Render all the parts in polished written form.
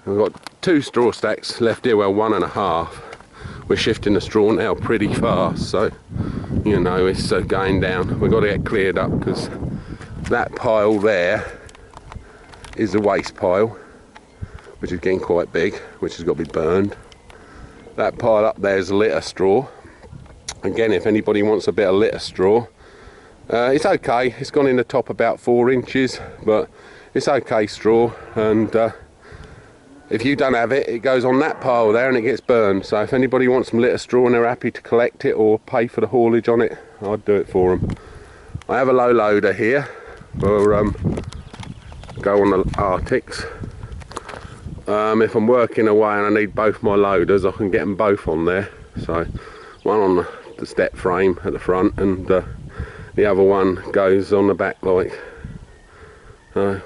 We've got 2 straw stacks left here, well 1.5. We're shifting the straw now pretty fast, so you know it's going down. We've got to get cleared up because that pile there is a waste pile, which is getting quite big, which has got to be burned. That pile up there is litter straw. Again, if anybody wants a bit of litter straw, it's okay. It's gone in the top about 4 inches, but it's okay straw. And if you don't have it, it goes on that pile there and it gets burned. So if anybody wants some litter straw and they're happy to collect it or pay for the haulage on it, I'd do it for them. I have a low loader here for go on the Arctics. If I'm working away and I need both my loaders, I can get them both on there. So one on the step frame at the front and the other one goes on the back, like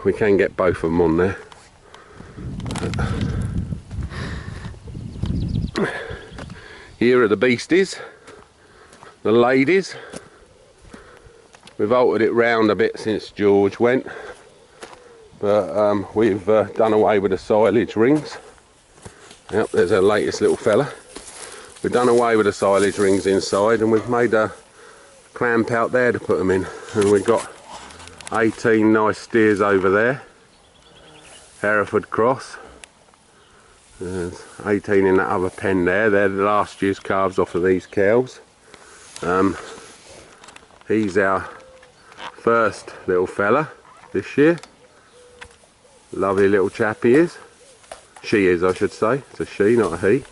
we can get both of them on there. Here are the beasties, the ladies. We've altered it round a bit since George went, but we've done away with the silage rings. Yep, there's our latest little fella. We've done away with the silage rings inside and we've made a clamp out there to put them in, and we've got 18 nice steers over there, Hereford cross. There's 18 in that other pen there. They're the last year's calves off of these cows. He's our first little fella this year. Lovely little chap he is. She is, I should say. It's a she, not a he.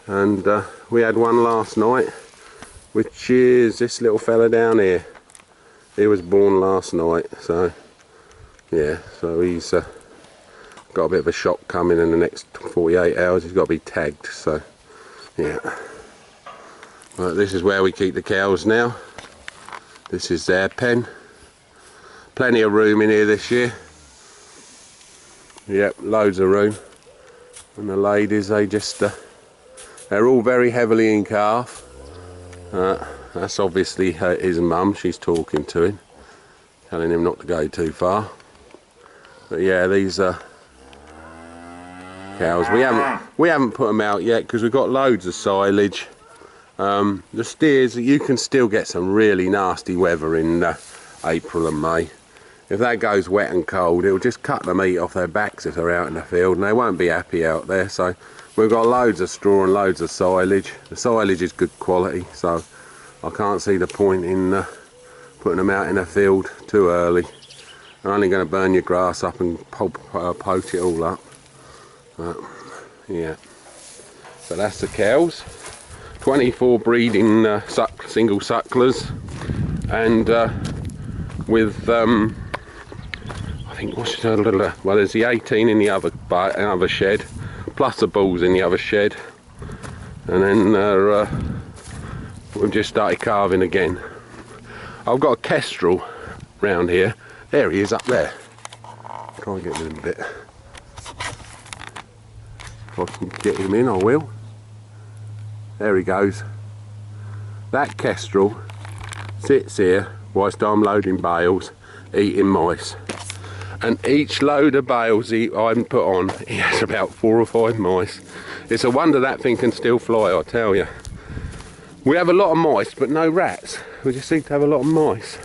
And we had one last night, which is this little fella down here. He was born last night, so yeah, so he's got a bit of a shock coming in the next 48 hours. He's got to be tagged, so yeah. Right, this is where we keep the cows now. This is their pen. Plenty of room in here this year. Yep, loads of room. And the ladies, they just they're all very heavily in calf. That's obviously his mum. She's talking to him, telling him not to go too far. But yeah, these cows, we haven't put them out yet because we've got loads of silage. The steers, you can still get some really nasty weather in April and May. If that goes wet and cold, it'll just cut the meat off their backs if they're out in the field, and they won't be happy out there. So we've got loads of straw and loads of silage. The silage is good quality, so I can't see the point in putting them out in the field too early. They're only going to burn your grass up and poach it all up. Yeah, so that's the cows. 24 breeding single sucklers, and with I think well, there's the 18 in the other shed, plus the bulls in the other shed, and then we've just started calving again. I've got a kestrel round here. There he is up there. Try and get him in a bit. If I can get him in, I will. There he goes. That kestrel sits here whilst I'm loading bales, eating mice. And each load of bales I put on, he has about 4 or 5 mice. It's a wonder that thing can still fly, I tell you. We have a lot of mice, but no rats. We just seem to have a lot of mice.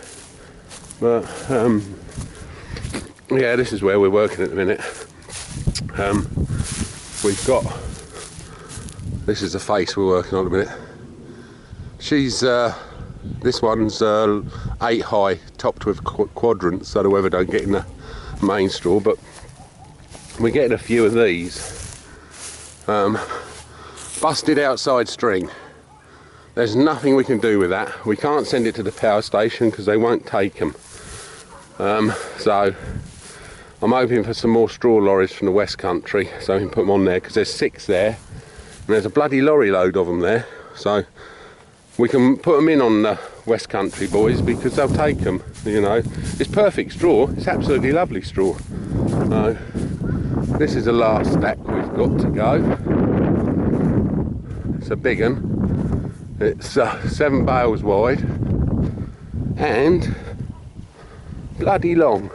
But yeah, this is where we're working at the minute. We've got, this is the face we're working on at the minute. She's this one's 8 high, topped with quadrants, so the weather don't get in the main straw, but we're getting a few of these. Busted outside string. There's nothing we can do with that. We can't send it to the power station because they won't take them. So I'm hoping for some more straw lorries from the West Country so we can put them on there, because there's 6 there and there's a bloody lorry load of them there, so we can put them in on the West Country boys because they'll take them. You know, it's perfect straw, it's absolutely lovely straw. So this is the last stack we've got to go. It's a big one. It's 7 bales wide and bloody long.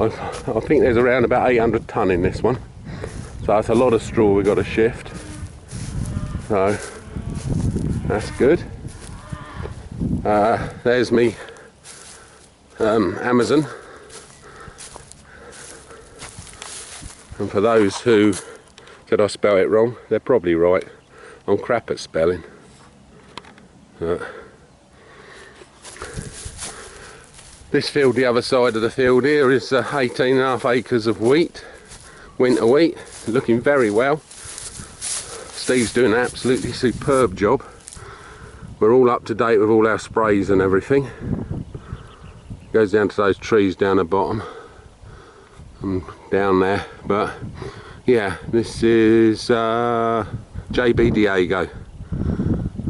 I think there's around about 800 tonne in this one, so that's a lot of straw we've got to shift, so that's good. There's me Amazon, and for those who said I spell it wrong, they're probably right. I'm crap at spelling. This field, the other side of the field here, is 18.5 acres of wheat, winter wheat, looking very well. Steve's doing an absolutely superb job. We're all up to date with all our sprays and everything. Goes down to those trees down the bottom and down there. But yeah, this is JB Diego,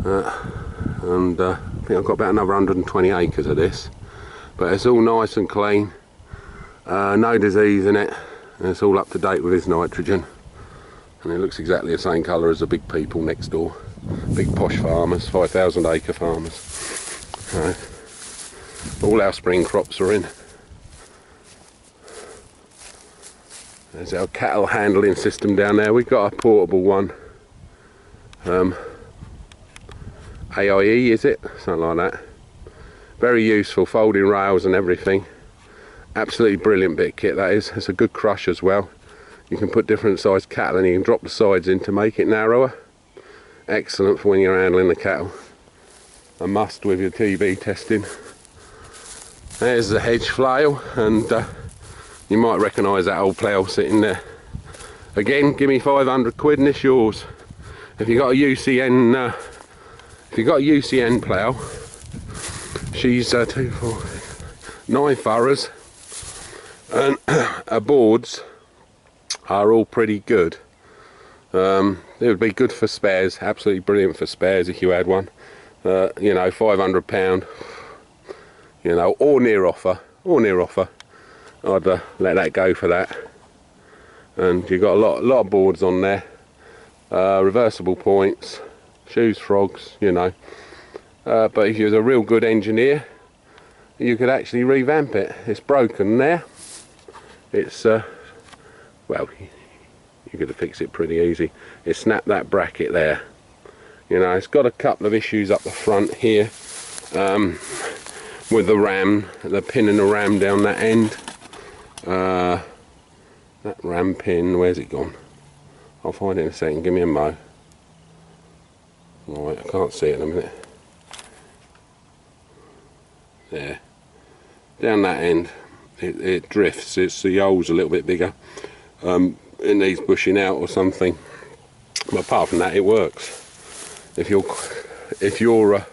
and I think I've got about another 120 acres of this. But it's all nice and clean, no disease in it, and it's all up to date with his nitrogen. And it looks exactly the same colour as the big people next door. Big posh farmers, 5,000 acre farmers. All our spring crops are in. There's our cattle handling system down there. We've got a portable one. AIE is it? Something like that. Very useful, folding rails and everything. Absolutely brilliant bit of kit that is. It's a good crush as well. You can put different sized cattle and you can drop the sides in to make it narrower. Excellent for when you're handling the cattle. A must with your TB testing. There's the hedge flail, and you might recognise that old plough sitting there. Again, give me 500 quid and it's yours. If you got a UCN, plough, she's 2, 4, 9 furrows, and her boards are all pretty good. It would be good for spares, absolutely brilliant for spares if you had one. You know, £500, you know, or near offer. I'd let that go for that. And you've got a lot of boards on there, reversible points, shoes, frogs, you know. But if you're a real good engineer, you could actually revamp it. It's broken there. It's well, you could fix it pretty easy. It snapped that bracket there. You know, it's got a couple of issues up the front here, with the ram, the pin and the ram down that end. That ram pin, where's it gone? I'll find it in a second. Give me a mo. Right, I can't see it in a minute. There, down that end, it drifts. It's the hole's a little bit bigger. It needs bushing out or something. But apart from that, it works. If you're a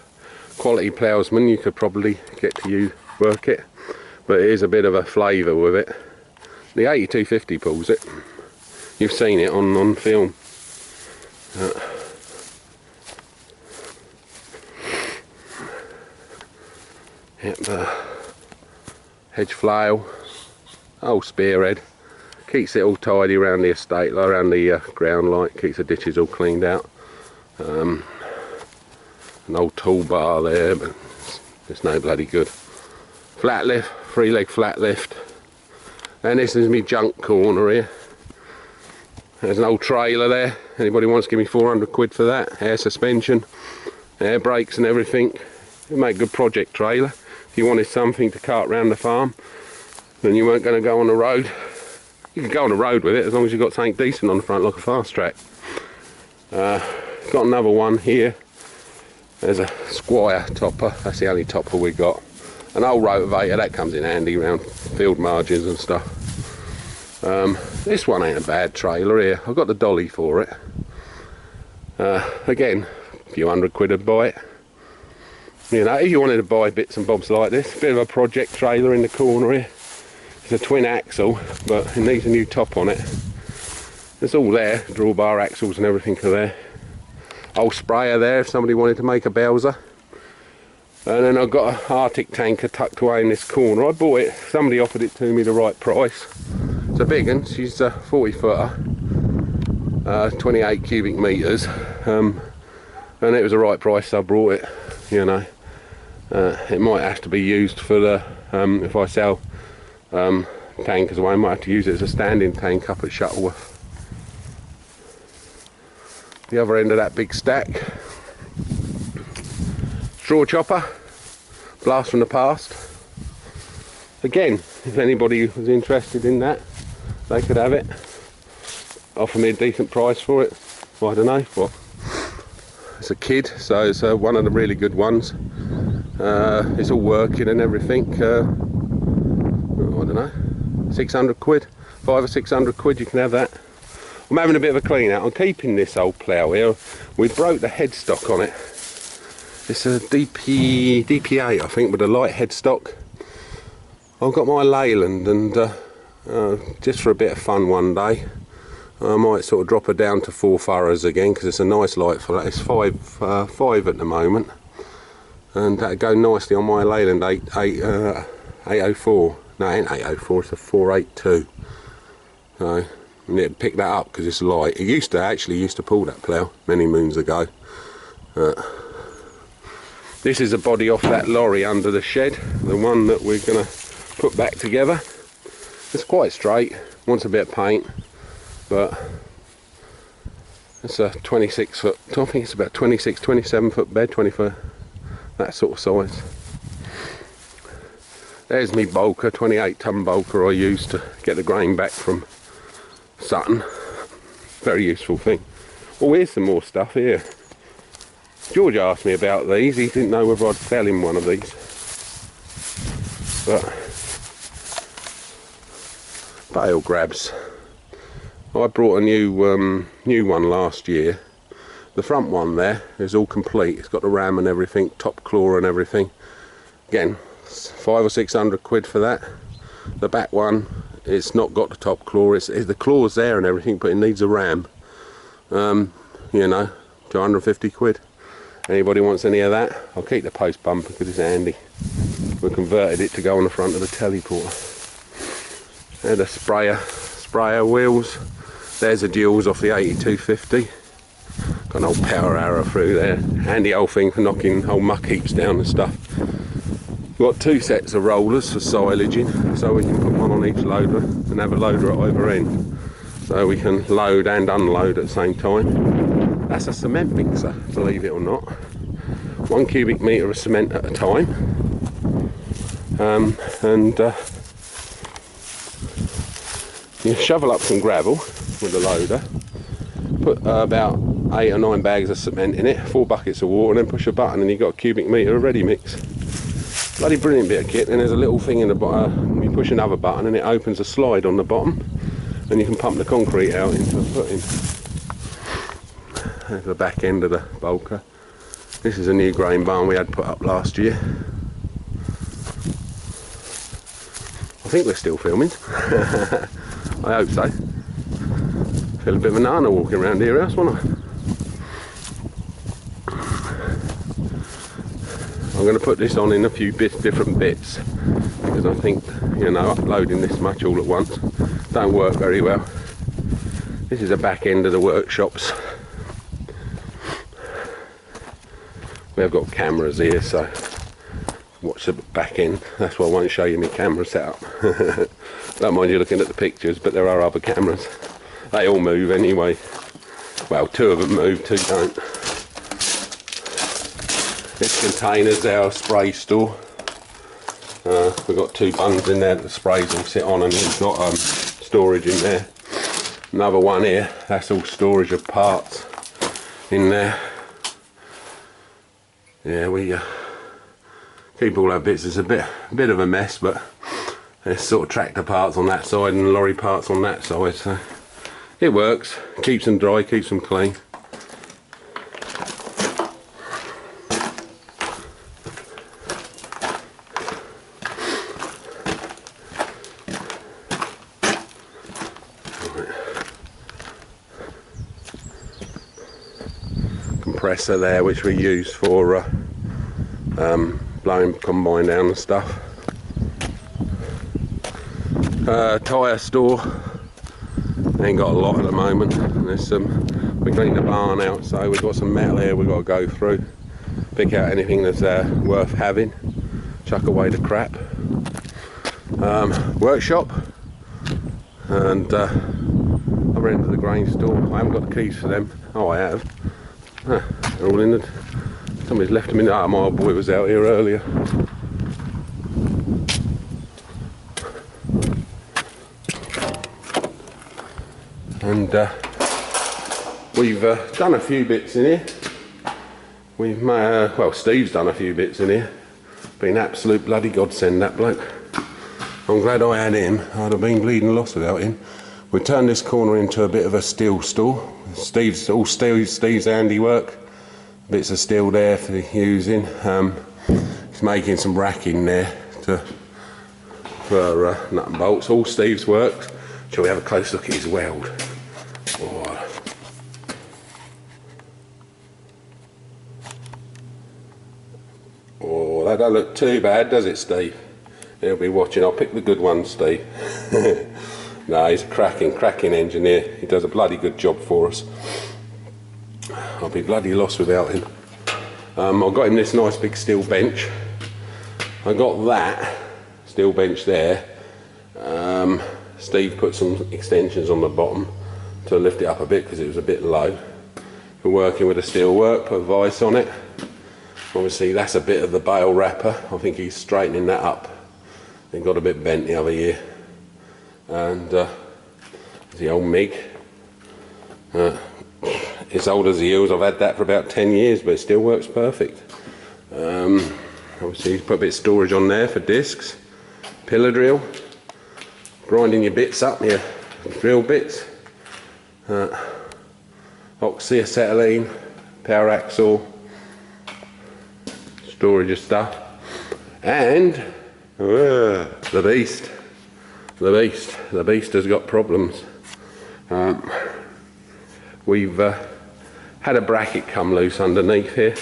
quality ploughsman, you could probably get to work it. But it is a bit of a flavour with it. The 8250 pulls it. You've seen it on film. Yep, hedge flail, old spearhead, keeps it all tidy around the estate, around the ground light, keeps the ditches all cleaned out. An old toolbar there, but it's no bloody good. Flat lift, 3-leg flat lift, and this is me junk corner here. There's an old trailer there. Anybody wants to give me 400 quid for that? Air suspension, air brakes and everything. It'll make a good project trailer. If you wanted something to cart around the farm, then you weren't going to go on the road. You can go on the road with it as long as you've got something decent on the front, like a fast track. Got another one here. There's a Squire topper. That's the only topper we got. An old rotavator, that comes in handy around field margins and stuff. This one ain't a bad trailer here. I've got the dolly for it. Again, a few hundred quid to buy it. You know, if you wanted to buy bits and bobs like this, a bit of a project trailer in the corner here. It's a twin axle, but it needs a new top on it. It's all there, drawbar axles and everything are there. Old sprayer there if somebody wanted to make a Bowser. And then I've got an Arctic tanker tucked away in this corner. I bought it, somebody offered it to me the right price. It's a big one, she's a 40 footer, 28 cubic metres, and it was the right price, so I brought it, you know. It might have to be used for the, if I sell tank as well. I might have to use it as a standing tank up at Shuttleworth. The other end of that big stack, straw chopper, blast from the past. Again, if anybody was interested in that, they could have it. Offer me a decent price for it. Well, I don't know, what? It's a kid, so it's one of the really good ones. It's all working and everything. I don't know, 600 quid, 500 or 600 quid, you can have that. I'm having a bit of a clean out. I'm keeping this old plough here. We broke the headstock on it. It's a DPA, I think, with a light headstock. I've got my Leyland, and just for a bit of fun one day, I might sort of drop her down to 4 furrows again, because it's a nice light for that. It's 5 at the moment, and that'd go nicely on my Leyland 804. No, it ain't 804, it's a 482. So, and it'd pick that up because it's light. It used to pull that plough many moons ago. This is a body off that lorry under the shed, the one that we're going to put back together. It's quite straight, wants a bit of paint, but it's a 26 foot, I think it's about 26, 27 foot bed, 20 foot, that sort of size. There's me bulker, 28 ton bulker I used to get the grain back from Sutton. Very useful thing. Oh, here's some more stuff here. George asked me about these. He didn't know whether I'd sell him one of these. But bale grabs. I brought a new one last year. The front one there is all complete. It's got the ram and everything, top claw and everything. Again, 500 or 600 quid for that. The back one, it's not got the top claw. It's the claw's there and everything, but it needs a ram. You know, 250 quid. Anybody wants any of that? I'll keep the post bumper because it's handy. We converted it to go on the front of the teleporter. They're the sprayer wheels. There's the duals off the 8250. Got an old power arrow through there. Handy old thing for knocking old muck heaps down and stuff. We've got 2 sets of rollers for silaging, so we can put one on each loader and have a loader at either end. So we can load and unload at the same time. That's a cement mixer, believe it or not. 1 cubic metre of cement at a time. You shovel up some gravel with the loader, put about 8 or 9 bags of cement in it, 4 buckets of water, and then push a button and you've got a cubic metre of ready mix. Bloody brilliant bit of kit. And there's a little thing in the bottom, you push another button and it opens a slide on the bottom and you can pump the concrete out into the footing. There's the back end of the bulker. This is a new grain barn we had put up last year. I think we're still filming. I hope so. Feel a bit of a nana walking around here else, won't I? I'm going to put this on in a few different bits because I think, you know, uploading this much all at once don't work very well. This is the back end of the workshops. We have got cameras here, so watch the back end. That's why I won't show you my camera setup. Don't mind you looking at the pictures, but there are other cameras. They all move anyway. Well, 2 of them move, 2 don't. This container's our spray store. We've got 2 buns in there that the sprays will sit on, and we've got storage in there. Another one here, that's all storage of parts in there. Yeah, we keep all our bits. It's a bit of a mess, but there's sort of tractor parts on that side and lorry parts on that side, so it works. Keeps them dry, keeps them clean. Compressor there, which we use for blowing combine down and stuff. Tyre store, ain't got a lot at the moment. There's we cleaned the barn out, so we've got some metal here we've got to go through, pick out anything that's worth having, chuck away the crap. Workshop, and I've ran to the grain store. I haven't got the keys for them. Oh, I have. They're all in it. Somebody's left them in. Ah, my old boy was out here earlier. And we've done a few bits in here. We've well, Steve's done a few bits in here. Been absolute bloody godsend, that bloke. I'm glad I had him. I'd have been bleeding lost without him. We turned this corner into a bit of a steel store. Steve's handiwork. Bits of steel there for using. He's making some racking there for nut and bolts. All Steve's work. Shall we have a close look at his weld? Oh, that don't look too bad, does it, Steve? He'll be watching. I'll pick the good ones, Steve. No, he's a cracking engineer. He does a bloody good job for us. I'll be bloody lost without him. I got him this nice big steel bench. I got that steel bench there. Steve put some extensions on the bottom to lift it up a bit because it was a bit low. We're working with the steel work, put a vise on it. Obviously that's a bit of the bale wrapper. I think he's straightening that up. It got a bit bent the other year. And the old MIG. It's old as the hills. I've had that for about 10 years, but it still works perfect. Obviously he's put a bit of storage on there for discs. Pillar drill. Grinding your bits up, your drill bits. Oxyacetylene. Power axle. Storage of stuff. And the beast has got problems. We've had a bracket come loose underneath here,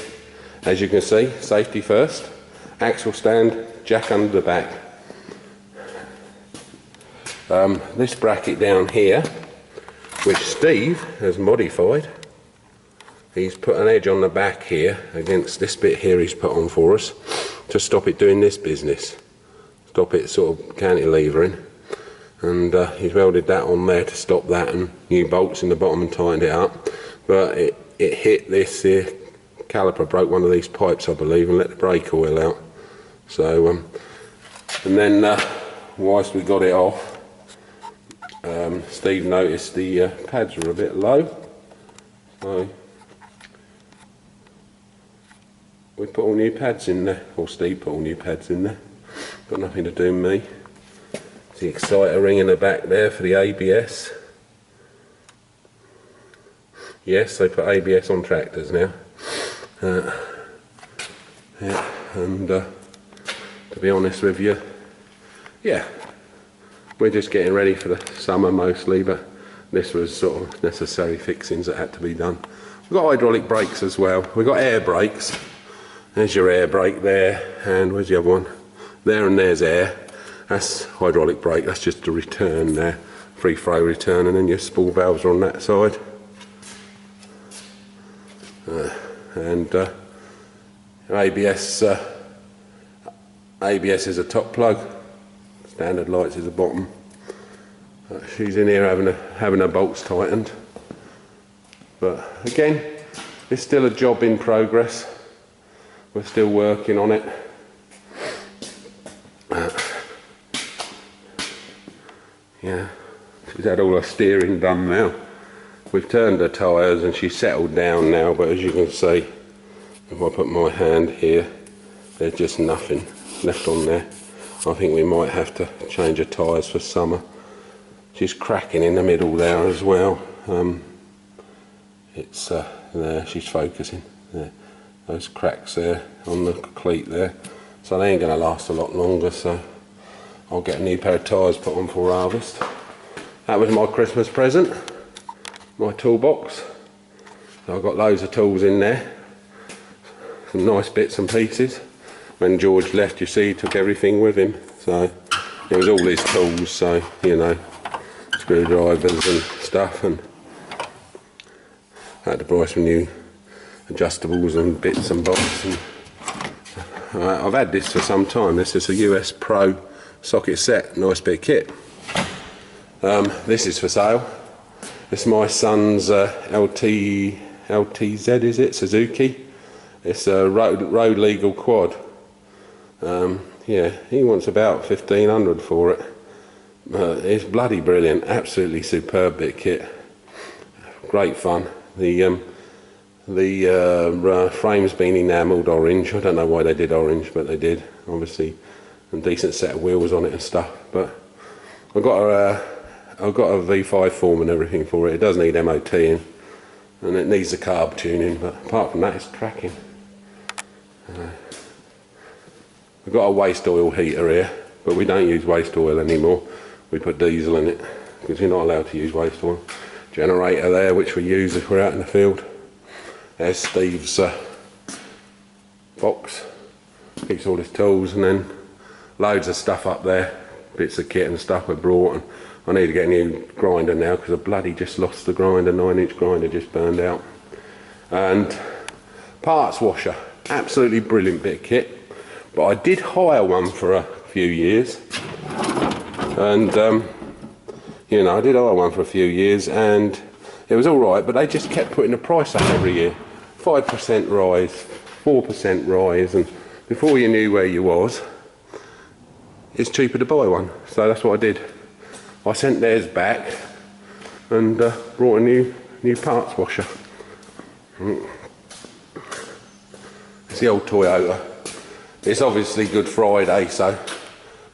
as you can see. Safety first, axle stand, jack under the back. This bracket down here, which Steve has modified, he's put an edge on the back here against this bit here he's put on for us to stop it doing this business. Stop it sort of cantilevering, and he's welded that on there to stop that, and new bolts in the bottom and tightened it up. But it hit this here caliper, broke one of these pipes I believe, and let the brake oil out. So and then whilst we got it off, Steve noticed the pads were a bit low, so we put all new pads in there, or Steve put all new pads in there. Got nothing to do with me. The exciter ring in the back there for the ABS. Yes, they put ABS on tractors now. Yeah, and to be honest with you, yeah, we're just getting ready for the summer mostly, but this was sort of necessary fixings that had to be done. We've got hydraulic brakes as well. We've got air brakes. There's your air brake there, and where's the other one? There, and there's air. That's hydraulic brake. That's just a return there, free flow return, and then your spool valves are on that side. ABS is a top plug. Standard lights is the bottom. She's in here having her bolts tightened. But again, it's still a job in progress. We're still working on it. Yeah, she's had all her steering done now. We've turned her tyres and she's settled down now, but as you can see, if I put my hand here, there's just nothing left on there. I think we might have to change her tyres for summer. She's cracking in the middle there as well. It's there, she's focusing there. Those cracks there on the cleat there, so they ain't going to last a lot longer, so I'll get a new pair of tyres put on for harvest. That was my Christmas present, my toolbox. So I've got loads of tools in there, some nice bits and pieces. When George left, you see, he took everything with him, so it was all his tools, so you know, screwdrivers and stuff, and I had to buy some new adjustables and bits and bobs. And I've had this for some time. This is a US Pro socket set, nice bit of kit. This is for sale. It's my son's LTZ, is it? Suzuki. It's a road legal quad. Yeah, he wants about 1,500 for it. It's bloody brilliant, absolutely superb bit kit. Great fun. The frame's been enamelled orange. I don't know why they did orange, but they did. Obviously, a decent set of wheels on it and stuff. But I've got a V5 form and everything for it. It does need MOTing, and it needs the carb tuning. But apart from that, it's cracking. We've got a waste oil heater here, but we don't use waste oil anymore. We put diesel in it because you're not allowed to use waste oil. Generator there, which we use if we're out in the field. There's Steve's box, keeps all his tools, and then loads of stuff up there, bits of kit and stuff we brought. And I need to get a new grinder now because I bloody just lost the grinder. 9-inch grinder just burned out. And parts washer, absolutely brilliant bit of kit. But I did hire one for a few years, and you know, I did hire one for a few years, and it was all right. But they just kept putting the price up every year, 5% rise, 4% rise, and before you knew where you was, it's cheaper to buy one. So that's what I did. I sent theirs back and brought a new parts washer. It's the old Toyota. It's obviously Good Friday, so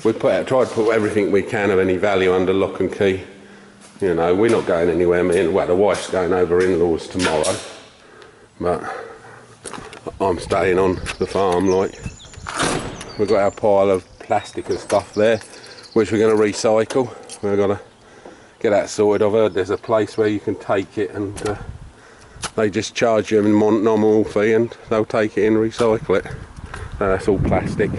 we tried to put everything we can of any value under lock and key. You know, we're not going anywhere. Well, the wife's going over in-laws tomorrow, but I'm staying on the farm. Like, we've got our pile of plastic and stuff there, which we're going to recycle. We've got to get that sorted. I've heard there's a place where you can take it and they just charge you a nominal fee and they'll take it and recycle it. That's all plastic.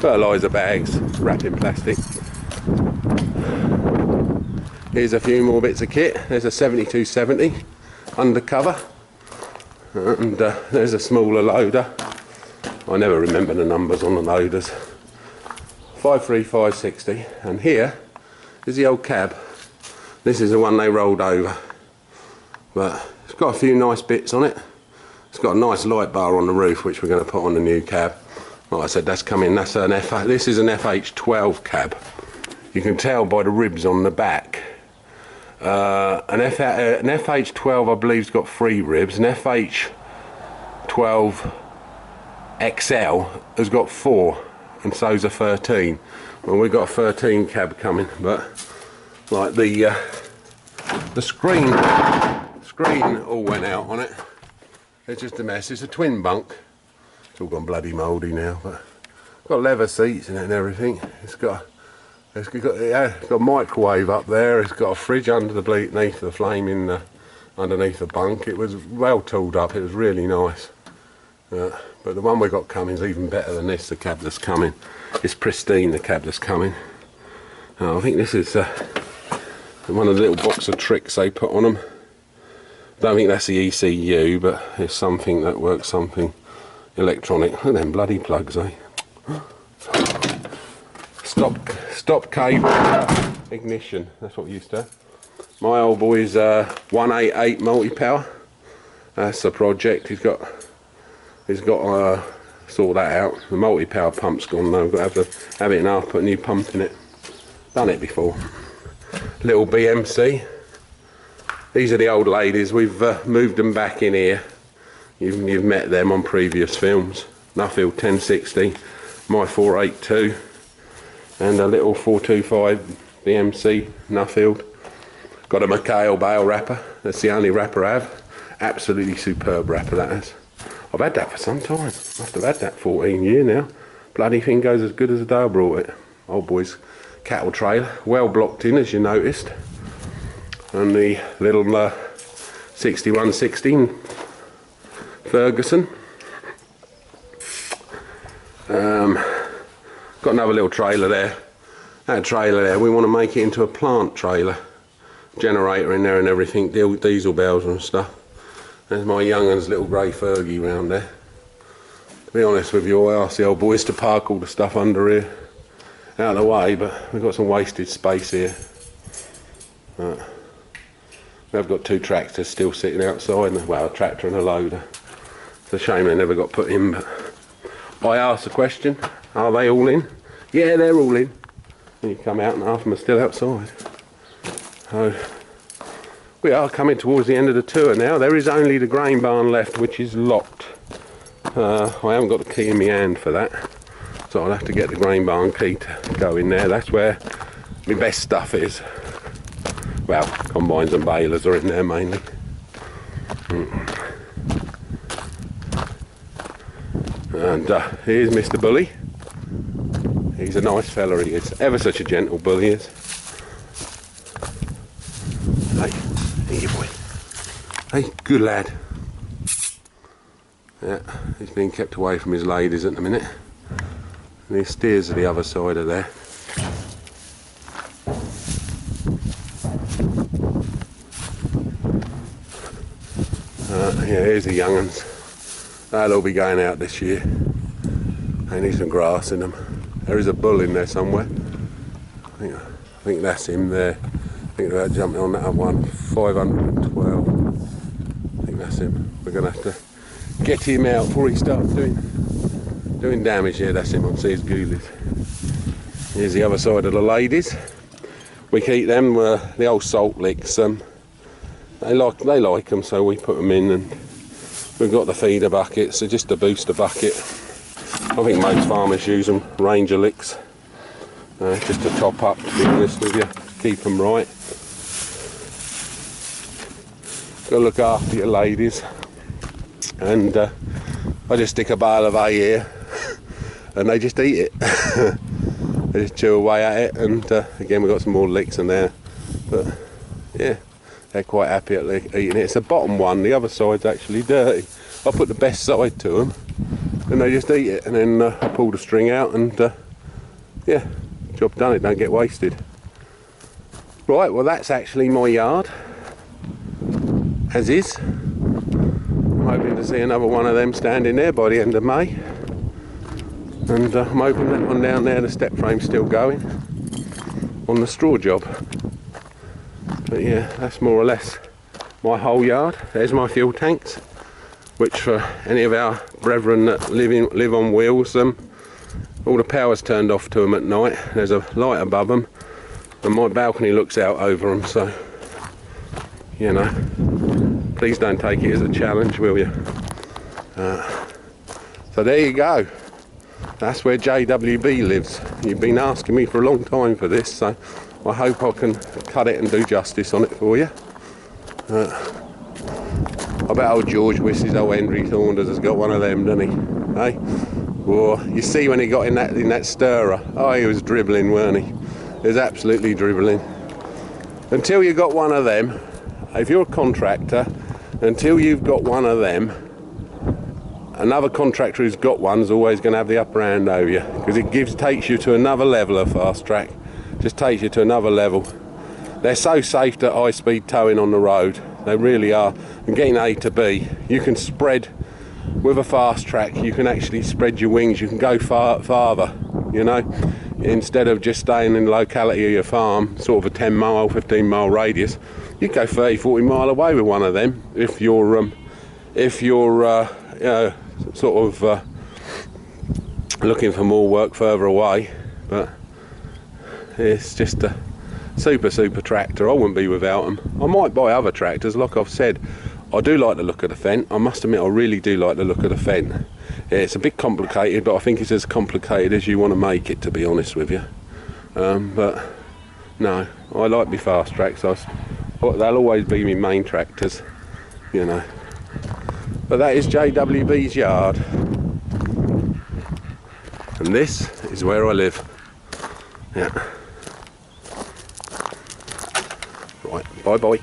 Fertiliser bags wrapped in plastic. Here's a few more bits of kit. There's a 7270 undercover, and there's a smaller loader. I never remember the numbers on the loaders. 53560, and here is the old cab. This is the one they rolled over, but it's got a few nice bits on it. It's got a nice light bar on the roof, which we're going to put on the new cab. Like I said, that's coming. That's an this is an FH12 cab. You can tell by the ribs on the back. An FH12, I believe, has got 3 ribs. An FH12 XL has got 4, and so's a 13. Well, we've got a 13 cab coming, but like the screen all went out on it. It's just a mess. It's a twin bunk. It's all gone bloody mouldy now, but it's got leather seats in it and everything. It's got a microwave up there. It's got a fridge underneath the flame underneath the bunk. It was well tooled up. It was really nice. But the one we got coming is even better than this. The cab that's coming, it's pristine. The cab that's coming. I think this is one of the little box of tricks they put on them. Don't think that's the ECU, but it's something that works, something electronic. Look at them bloody plugs, eh? Stop cable ignition. That's what we used to have. My old boy's 188 multi-power. That's the project. He's got sort that out. The multi-power pump's gone though. We've got to have it enough, put a new pump in it. Done it before. Little BMC. These are the old ladies. We've moved them back in here. You've met them on previous films. Nuffield 1060, my 482, and a little 425 BMC Nuffield. Got a McHale bale wrapper. That's the only wrapper I have. Absolutely superb wrapper that is. I've had that for some time. Must have had that 14 years now. Bloody thing goes as good as the day I brought it. Old boy's cattle trailer, well blocked in as you noticed. And the little 6116 Ferguson. Got another little trailer there. That trailer there, we want to make it into a plant trailer. Generator in there and everything, diesel bells and stuff. There's my young un's little grey Fergie round there. To be honest with you, I asked the old boys to park all the stuff under here, out of the way, but we've got some wasted space here. We've got 2 tractors still sitting outside, well, a tractor and a loader. It's a shame they never got put in, but I asked the question, are they all in? Yeah, they're all in. And you come out and half of them are still outside. So we are coming towards the end of the tour now. There is only the grain barn left, which is locked. I haven't got the key in my hand for that, so I'll have to get the grain barn key to go in there. That's where my best stuff is. Well, combines and balers are in there mainly. And here's Mr. Bully. He's a nice fella, he is. Ever such a gentle bully is. Hey, here you boy. Hey, good lad. Yeah, he's being kept away from his ladies at the minute. And his steers are the other side of there. Yeah, here's the young uns. They'll all be going out this year. They need some grass in them. There is a bull in there somewhere. I think that's him there. I think they're jumping on that other one. 512. I think that's him. We're going to have to get him out before he starts doing damage. Yeah, that's him. I can see his ghoulies. Here's the other side of the ladies. We keep them, the old salt licks. They like them, so we put them in, and we've got the feeder bucket, so just a booster bucket. I think most farmers use them, Ranger licks, just to top up, to be honest with you, to keep them right. Got to look after your ladies, and I just stick a bale of hay here, and they just eat it. They just chew away at it, and again we've got some more licks in there, but yeah. They're quite happy at eating it. It's the bottom one, the other side's actually dirty. I put the best side to them and they just eat it, and then I pull the string out and yeah, job done, it don't get wasted. Right, well that's actually my yard, as is. I'm hoping to see another one of them standing there by the end of May. And I'm hoping that one down there, the step frame's still going on the straw job. But yeah, that's more or less my whole yard. There's my fuel tanks, which for any of our brethren that live on wheels, all the power's turned off to them at night. There's a light above them, and my balcony looks out over them, so, you know, please don't take it as a challenge, will you? So there you go. That's where JWB lives. You've been asking me for a long time for this, so I hope I can cut it and do justice on it for you. I bet old George wishes old Henry Saunders has got one of them, doesn't he? Hey? Well, you see when he got in that stirrer, oh, he was dribbling, weren't he? He was absolutely dribbling. Until you got one of them, if you're a contractor, until you've got one of them, another contractor who's got one is always going to have the upper hand over you, because it takes you to another level of fast track. Just takes you to another level. They're so safe to high-speed towing on the road. They really are. And getting A to B, you can spread with a fast track. You can actually spread your wings. You can go farther. You know, instead of just staying in the locality of your farm, sort of a 10 mile, 15 mile radius, you go 30, 40 mile away with one of them. If you're sort of looking for more work further away, but. It's just a super tractor. I wouldn't be without them. I might buy other tractors, like I've said. I do like the look of the Fendt. I must admit, I really do like the look of the Fendt. Yeah, it's a bit complicated, but I think it's as complicated as you want to make it, to be honest with you. But no, I like my fast tracks. They'll always be my main tractors, you know. But that is JWB's yard, and this is where I live. Yeah. Right, bye bye.